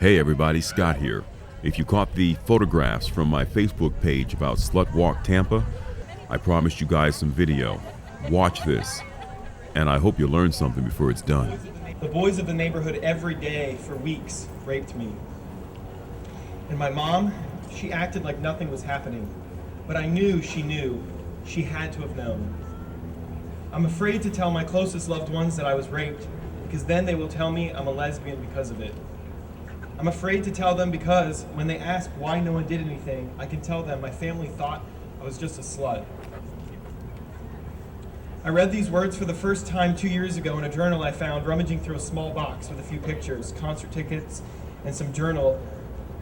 Hey everybody, Scott here. If you caught the photographs from my Facebook page about SlutWalk Tampa, I promised you guys some video. Watch this, and I hope you learn something before it's done. The boys of the neighborhood every day for weeks raped me. And my mom, she acted like nothing was happening. But I knew she knew. She had to have known. I'm afraid to tell my closest loved ones that I was raped, because then they will tell me I'm a lesbian because of it. I'm afraid to tell them because when they ask why no one did anything, I can tell them my family thought I was just a slut. I read these words for the first time 2 years ago in a journal I found rummaging through a small box with a few pictures, concert tickets, and some journal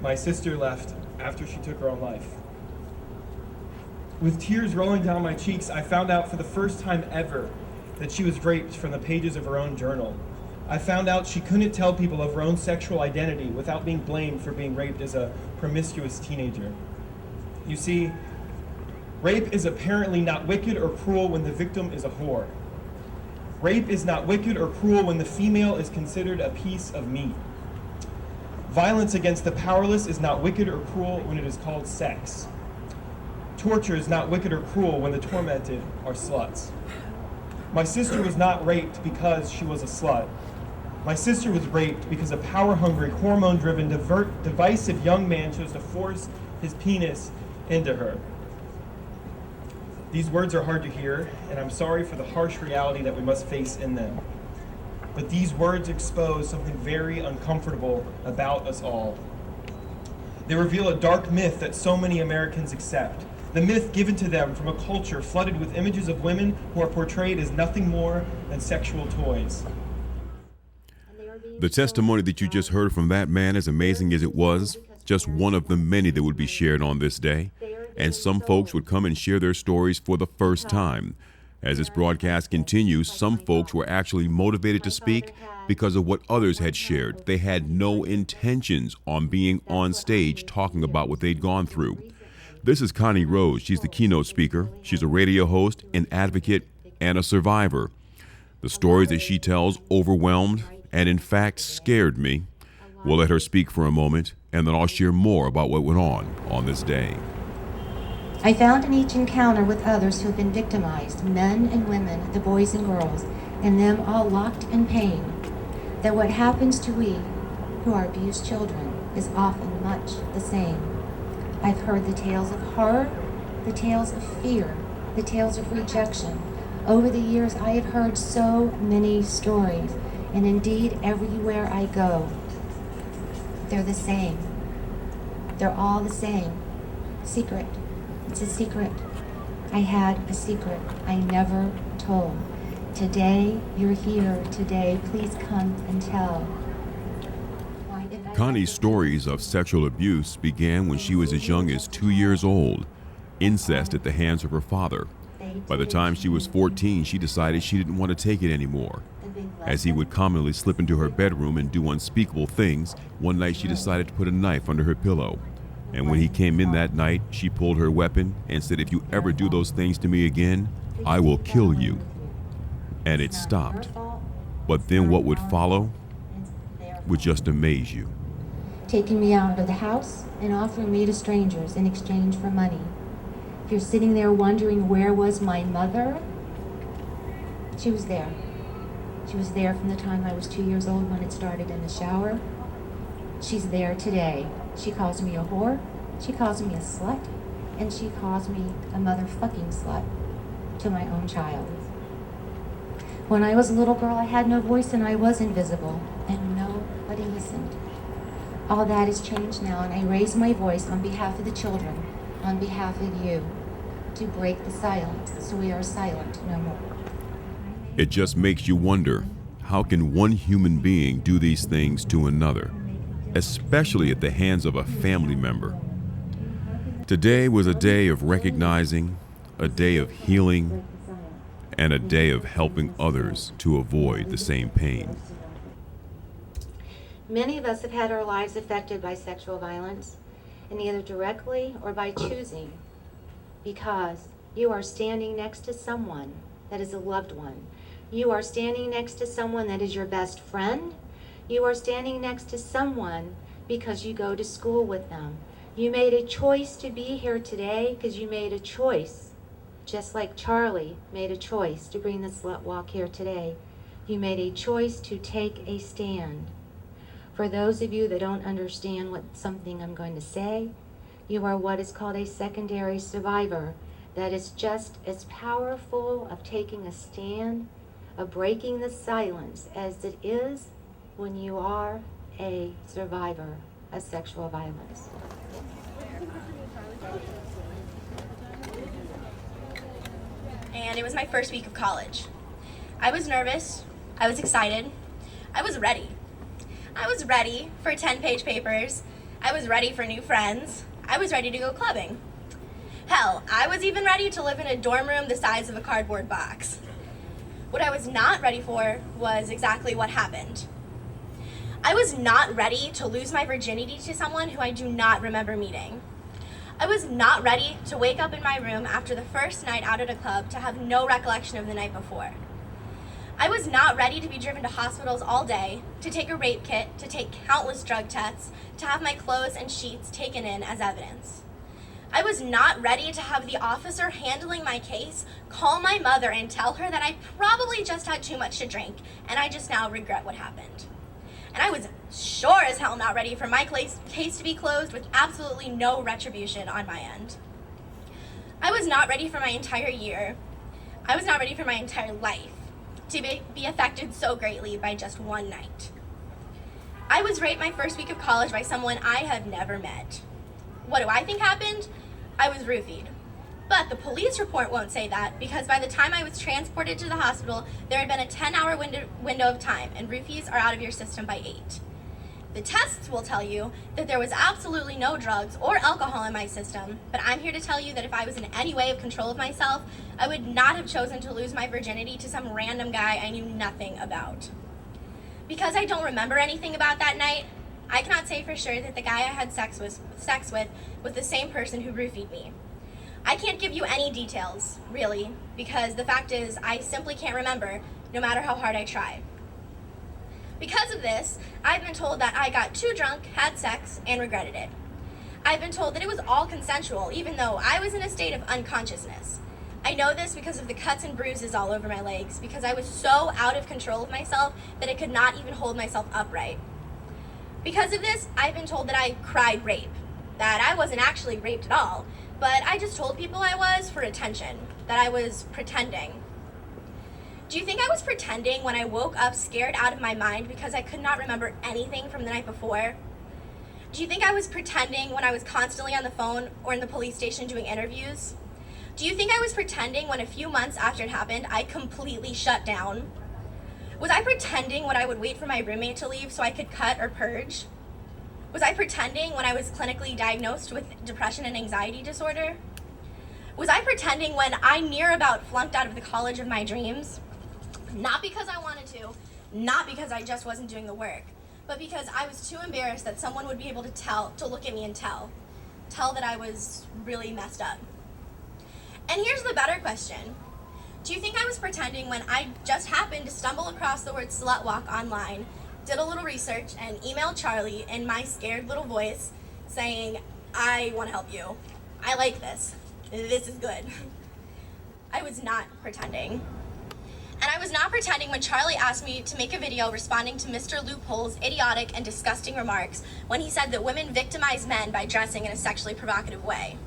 my sister left after she took her own life. With tears rolling down my cheeks, I found out for the first time ever that she was raped from the pages of her own journal. I found out she couldn't tell people of her own sexual identity without being blamed for being raped as a promiscuous teenager. You see, rape is apparently not wicked or cruel when the victim is a whore. Rape is not wicked or cruel when the female is considered a piece of meat. Violence against the powerless is not wicked or cruel when it is called sex. Torture is not wicked or cruel when the tormented are sluts. My sister was not raped because she was a slut. My sister was raped because a power-hungry, hormone-driven, divisive young man chose to force his penis into her. These words are hard to hear, and I'm sorry for the harsh reality that we must face in them. But these words expose something very uncomfortable about us all. They reveal a dark myth that so many Americans accept. The myth given to them from a culture flooded with images of women who are portrayed as nothing more than sexual toys. The testimony that you just heard from that man, as amazing as it was, just one of the many that would be shared on this day. And some folks would come and share their stories for the first time. As this broadcast continues, some folks were actually motivated to speak because of what others had shared. They had no intentions on being on stage talking about what they'd gone through. This is Connie Rose. She's the keynote speaker. She's a radio host, an advocate, and a survivor. The stories that she tells overwhelmed and in fact scared me. We'll let her speak for a moment, and then I'll share more about what went on this day. I found in each encounter with others who have been victimized, men and women, the boys and girls, and them all locked in pain, that what happens to we who are abused children is often much the same. I've heard the tales of horror, the tales of fear, the tales of rejection. Over the years, I have heard so many stories, and indeed, everywhere I go, they're the same. They're all the same. Secret. It's a secret. I had a secret I never told. Today, you're here. Today, please come and tell. Connie's stories of sexual abuse began when she was as young as 2 years old. Incest at the hands of her father. By the time she was 14, she decided she didn't want to take it anymore. As he would commonly slip into her bedroom and do unspeakable things, one night she decided to put a knife under her pillow. And when he came in that night, she pulled her weapon and said, "If you ever do those things to me again, I will kill you." And it stopped. But then what would follow would just amaze you. Taking me out of the house and offering me to strangers in exchange for money. If you're sitting there wondering where was my mother, she was there. She was there from the time I was 2 years old when it started in the shower. She's there today. She calls me a whore, she calls me a slut, and she calls me a motherfucking slut to my own child. When I was a little girl, I had no voice and I was invisible, and nobody listened. All that has changed now, and I raise my voice on behalf of the children, on behalf of you, to break the silence so we are silent no more. It just makes you wonder, how can one human being do these things to another, especially at the hands of a family member? Today was a day of recognizing, a day of healing, and a day of helping others to avoid the same pain. Many of us have had our lives affected by sexual violence, and either directly or by choosing, because you are standing next to someone that is a loved one. You are standing next to someone that is your best friend. You are standing next to someone because you go to school with them. You made a choice to be here today because you made a choice, just like Charlie made a choice to bring the Slut Walk here today. You made a choice to take a stand. For those of you that don't understand what something I'm going to say, you are what is called a secondary survivor. That is just as powerful of taking a stand, of breaking the silence as it is when you are a survivor of sexual violence. And it was my first week of college. I was nervous, I was excited, I was ready. I was ready for 10-page papers, I was ready for new friends, I was ready to go clubbing. Hell, I was even ready to live in a dorm room the size of a cardboard box. What I was not ready for was exactly what happened. I was not ready to lose my virginity to someone who I do not remember meeting. I was not ready to wake up in my room after the first night out at a club to have no recollection of the night before. I was not ready to be driven to hospitals all day, to take a rape kit, to take countless drug tests, to have my clothes and sheets taken in as evidence. I was not ready to have the officer handling my case call my mother and tell her that I probably just had too much to drink and I just now regret what happened. And I was sure as hell not ready for my case to be closed with absolutely no retribution on my end. I was not ready for my entire year. I was not ready for my entire life to be affected so greatly by just one night. I was raped my first week of college by someone I have never met. What do I think happened? I was roofied. But the police report won't say that because by the time I was transported to the hospital, there had been a 10-hour window of time, and roofies are out of your system by 8. The tests will tell you that there was absolutely no drugs or alcohol in my system, but I'm here to tell you that if I was in any way of control of myself, I would not have chosen to lose my virginity to some random guy I knew nothing about. Because I don't remember anything about that night, I cannot say for sure that the guy I had sex with was the same person who roofied me. I can't give you any details, really, because the fact is I simply can't remember, no matter how hard I try. Because of this, I've been told that I got too drunk, had sex, and regretted it. I've been told that it was all consensual, even though I was in a state of unconsciousness. I know this because of the cuts and bruises all over my legs, because I was so out of control of myself that I could not even hold myself upright. Because of this, I've been told that I cried rape, that I wasn't actually raped at all, but I just told people I was for attention, that I was pretending. Do you think I was pretending when I woke up scared out of my mind because I could not remember anything from the night before? Do you think I was pretending when I was constantly on the phone or in the police station doing interviews? Do you think I was pretending when a few months after it happened, I completely shut down? Was I pretending when I would wait for my roommate to leave so I could cut or purge? Was I pretending when I was clinically diagnosed with depression and anxiety disorder? Was I pretending when I near about flunked out of the college of my dreams? Not because I wanted to, not because I just wasn't doing the work, but because I was too embarrassed that someone would be able to look at me and tell that I was really messed up. And here's the better question. Do you think I was pretending when I just happened to stumble across the word SlutWalk online, did a little research, and emailed Charlie in my scared little voice saying, I want to help you. I like this. This is good. I was not pretending. And I was not pretending when Charlie asked me to make a video responding to Mr. Loophole's idiotic and disgusting remarks when he said that women victimize men by dressing in a sexually provocative way.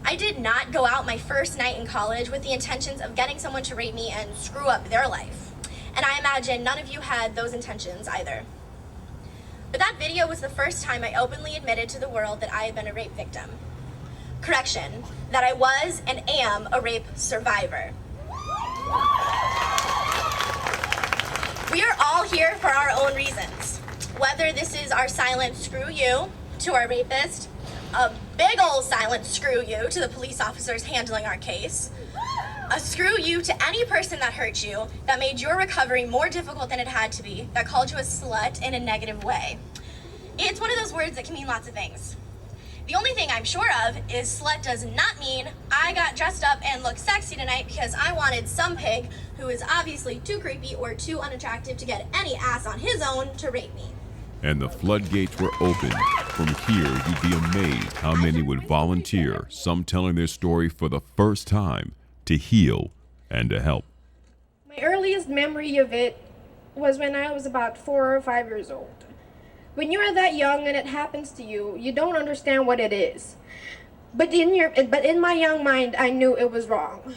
I did not go out my first night in college with the intentions of getting someone to rape me and screw up their life. And I imagine none of you had those intentions either. But that video was the first time I openly admitted to the world that I had been a rape victim. Correction, that I was and am a rape survivor. We are all here for our own reasons. Whether this is our silent screw you to our rapist, a big old silent screw you to the police officers handling our case, a screw you to any person that hurt you, that made your recovery more difficult than it had to be, that called you a slut in a negative way. It's one of those words that can mean lots of things. The only thing I'm sure of is slut does not mean I got dressed up and looked sexy tonight because I wanted some pig who is obviously too creepy or too unattractive to get any ass on his own to rape me. and the floodgates were open. From here, you'd be amazed how many would volunteer, some telling their story for the first time, to heal and to help. My earliest memory of it was when I was about 4 or 5 years old. When you are that young and it happens to you, you don't understand what it is. But in my young mind, I knew it was wrong.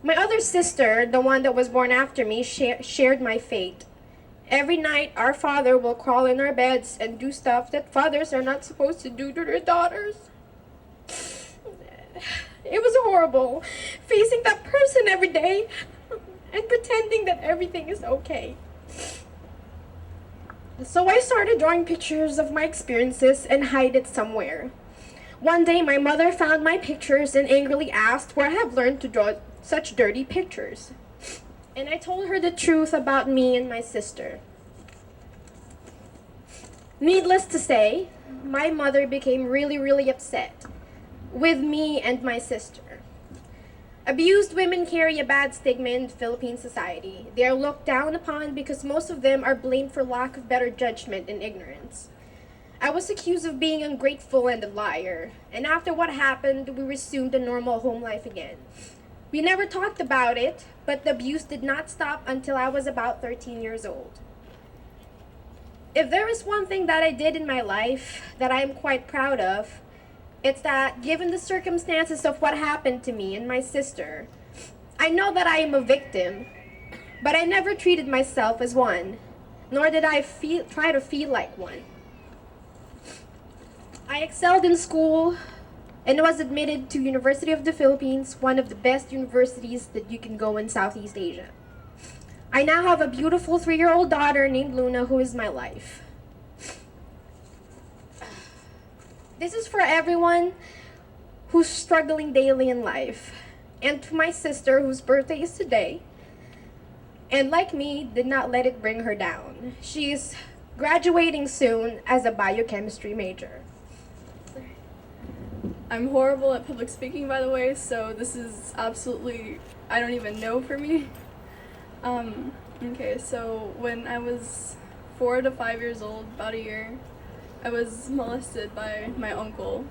My other sister, the one that was born after me, shared my fate. Every night, our father will crawl in our beds and do stuff that fathers are not supposed to do to their daughters. It was horrible, facing that person every day and pretending that everything is okay. So I started drawing pictures of my experiences and hide it somewhere. One day, my mother found my pictures and angrily asked where I have learned to draw such dirty pictures. And I told her the truth about me and my sister. Needless to say, my mother became really upset with me and my sister. Abused women carry a bad stigma in Philippine society. They are looked down upon because most of them are blamed for lack of better judgment and ignorance. I was accused of being ungrateful and a liar, and after what happened, we resumed a normal home life again. We never talked about it, but the abuse did not stop until I was about 13 years old. If there is one thing that I did in my life that I am quite proud of, it's that given the circumstances of what happened to me and my sister, I know that I am a victim, but I never treated myself as one, nor did I try to feel like one. I excelled in school and was admitted to University of the Philippines, one of the best universities that you can go in Southeast Asia. I now have a beautiful 3-year-old daughter named Luna, who is my life. This is for everyone who's struggling daily in life, and to my sister whose birthday is today, and like me, did not let it bring her down. She's graduating soon as a biochemistry major. I'm horrible at public speaking, by the way, so this is absolutely, I don't even know for me. Okay, so when I was 4 to 5 years old, about a year, I was molested by my uncle.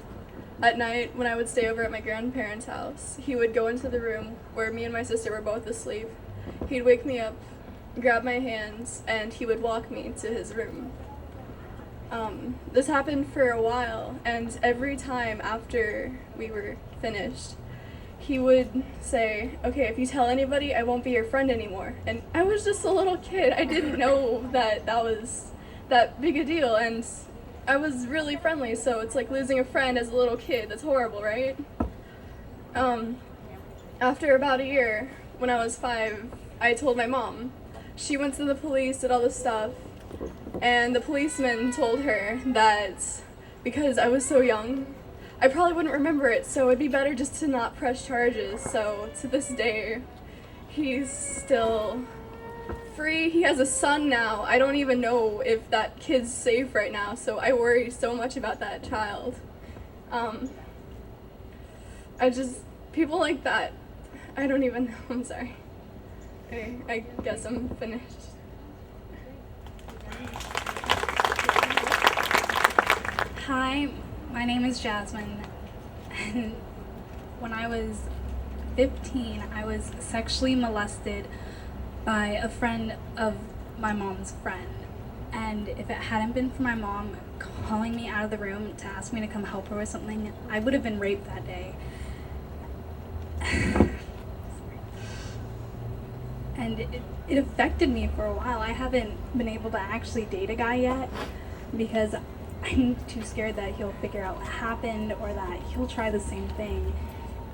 At night, when I would stay over at my grandparents' house, he would go into the room where me and my sister were both asleep. He'd wake me up, grab my hands, and he would walk me to his room. This happened for a while, and every time after we were finished, he would say, okay, if you tell anybody, I won't be your friend anymore. And I was just a little kid. I didn't know that was that big a deal, and I was really friendly, so it's like losing a friend as a little kid. That's horrible, right? After about a year, when I was 5, I told my mom. She went to the police, did all this stuff, and the policeman told her that because I was so young, I probably wouldn't remember it, so it'd be better just to not press charges. So to this day, he's still free. He has a son now. I don't even know if that kid's safe right now, so I worry so much about that child. People like that, I don't even know. I'm sorry. I guess I'm finished. Hi, my name is Jasmine, and when I was 15, I was sexually molested by a friend of my mom's friend. And if it hadn't been for my mom calling me out of the room to ask me to come help her with something, I would have been raped that day. And it affected me for a while. I haven't been able to actually date a guy yet because I'm too scared that he'll figure out what happened or that he'll try the same thing.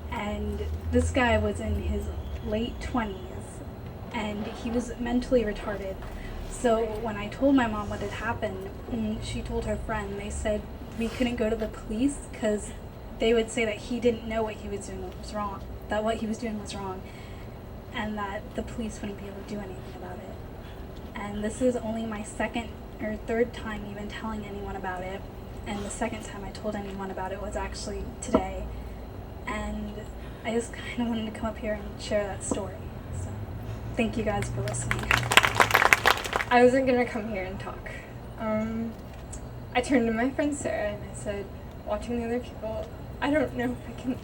And this guy was in his late 20s and he was mentally retarded. So when I told my mom what had happened, she told her friend, they said we couldn't go to the police because they would say that he didn't know what he was doing was wrong, that what he was doing was wrong, and that the police wouldn't be able to do anything about it. And this is only my second or third time even telling anyone about it, and the second time I told anyone about it was actually today. And I just kind of wanted to come up here and share that story. So thank you guys for listening. I wasn't gonna come here and talk, I turned to my friend Sarah and I said, watching the other people, I don't know if I can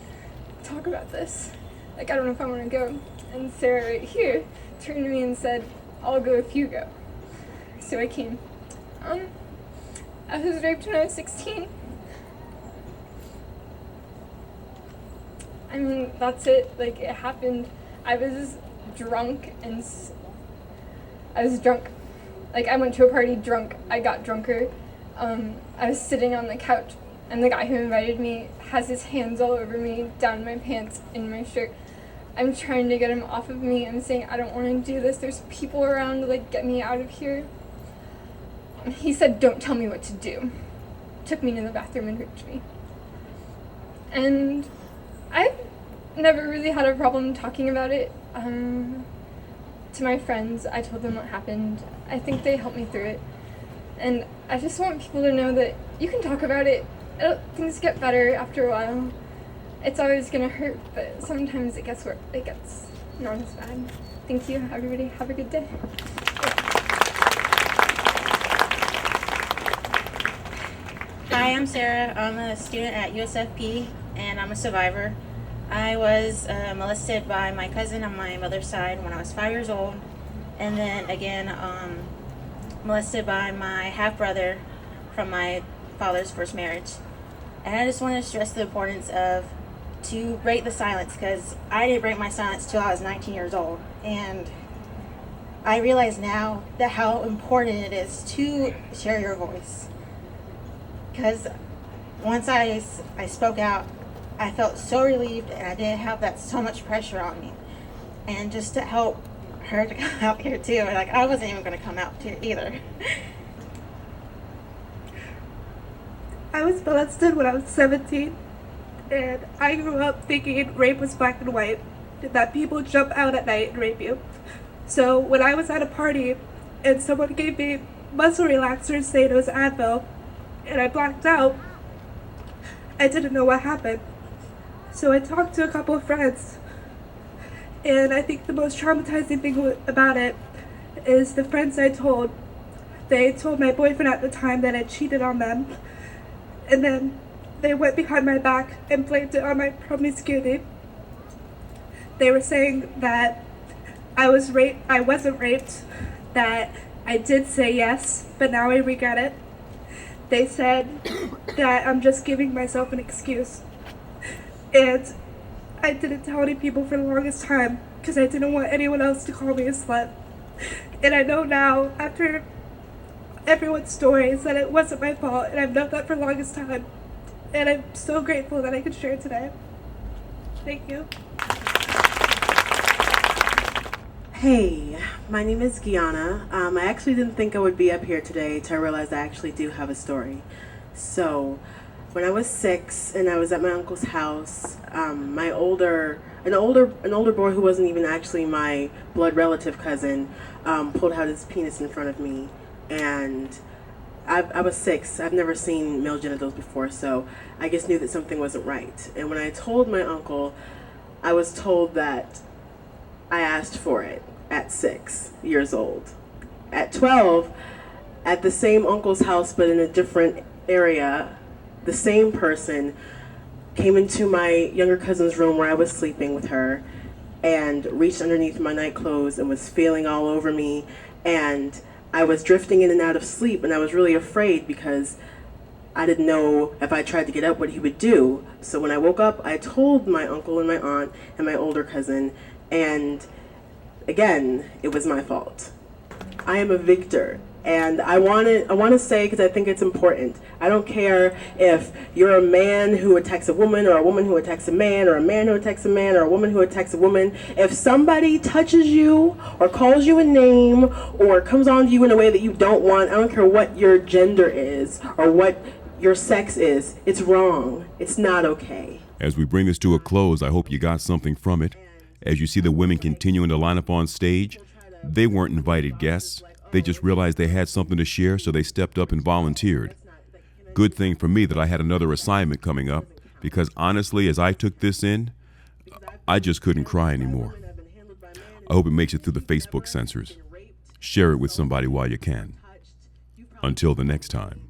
talk about this. Like, I don't know if I want to go. And Sarah right here turned to me and said, I'll go if you go. So I came. I was raped when I was 16. I mean, that's it. Like, it happened. I was drunk and I was drunk. Like, I went to a party drunk. I got drunker. I was sitting on the couch, and the guy who invited me has his hands all over me, down my pants, in my shirt. I'm trying to get him off of me. I'm saying, I don't want to do this. There's people around, like, get me out of here. He said, don't tell me what to do. Took me to the bathroom and raped me. And I've never really had a problem talking about it. To my friends, I told them what happened. I think they helped me through it. And I just want people to know that you can talk about it. Things get better after a while. It's always gonna hurt, but sometimes it gets not as bad. Thank you, everybody. Have a good day. Hi, I'm Sarah. I'm a student at USFP, and I'm a survivor. I was molested by my cousin on my mother's side when I was 5 years old, and then again molested by my half-brother from my father's first marriage. And I just want to stress the importance of to break the silence, because I didn't break my silence till I was 19 years old, and I realize now that how important it is to share your voice. Because once I spoke out, I felt so relieved, and I didn't have that so much pressure on me. And just to help her to come out here too, like I wasn't even going to come out here either. I was molested when I was 17, and I grew up thinking rape was black and white, and that people jump out at night and rape you. So when I was at a party and someone gave me muscle relaxers saying it was Advil, and I blacked out, I didn't know what happened. So I talked to a couple of friends, and I think the most traumatizing thing about it is the friends they told my boyfriend at the time that I cheated on them, and then they went behind my back and blamed it on my promiscuity. They were saying that I wasn't raped, that I did say yes, but now I regret it. They said that I'm just giving myself an excuse. And I didn't tell any people for the longest time because I didn't want anyone else to call me a slut. And I know now, after everyone's stories, that it wasn't my fault, and I've known that for the longest time. And I'm so grateful that I could share today. Thank you. Hey, my name is Gianna. I actually didn't think I would be up here today till I realized I actually do have a story. So, when I was 6 and I was at my uncle's house, an older boy who wasn't even actually my blood relative cousin pulled out his penis in front of me, and I was 6. I've never seen male genitals before, so I just knew that something wasn't right. And when I told my uncle, I was told that I asked for it at 6 years old. At 12, at the same uncle's house but in a different area, the same person came into my younger cousin's room where I was sleeping with her and reached underneath my night clothes and was feeling all over me, and I was drifting in and out of sleep, and I was really afraid because I didn't know if I tried to get up what he would do. So when I woke up, I told my uncle and my aunt and my older cousin, and again, it was my fault. I am a victor, and I want to say, because I think it's important, I don't care if you're a man who attacks a woman, or a woman who attacks a man, or a man who attacks a man, or a woman who attacks a woman. If somebody touches you or calls you a name or comes on to you in a way that you don't want, I don't care what your gender is or what your sex is, it's wrong. It's not okay. As we bring this to a close, I hope you got something from it. As you see the women continuing to line up on stage, they weren't invited guests. They just realized they had something to share, so they stepped up and volunteered. Good thing for me that I had another assignment coming up, because honestly, as I took this in, I just couldn't cry anymore. I hope it makes it through the Facebook censors. Share it with somebody while you can. Until the next time.